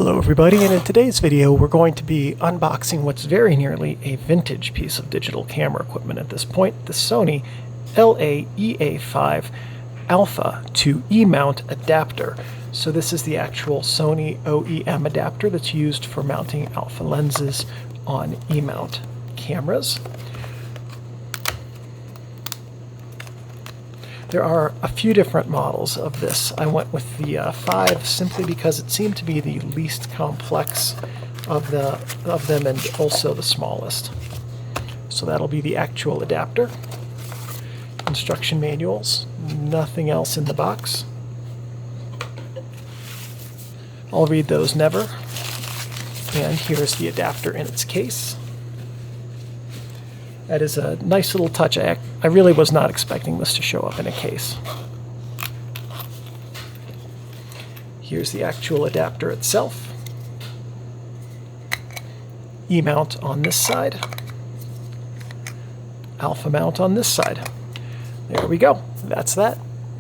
Hello everybody, and in today's video we're going to be unboxing what's very nearly a vintage piece of digital camera equipment at this point, the Sony LA-EA5 Alpha to E-mount adapter. So this is the actual Sony OEM adapter that's used for mounting alpha lenses on E-mount cameras. There are a few different models of this. I went with the 5 simply because it seemed to be the least complex of them and also the smallest. So that'll be the actual adapter. Instruction manuals, nothing else in the box. I'll read those never. And here's the adapter in its case. That is a nice little touch. I really was not expecting this to show up in a case. Here's the actual adapter itself. E-mount on this side. Alpha mount on this side. There we go. That's that.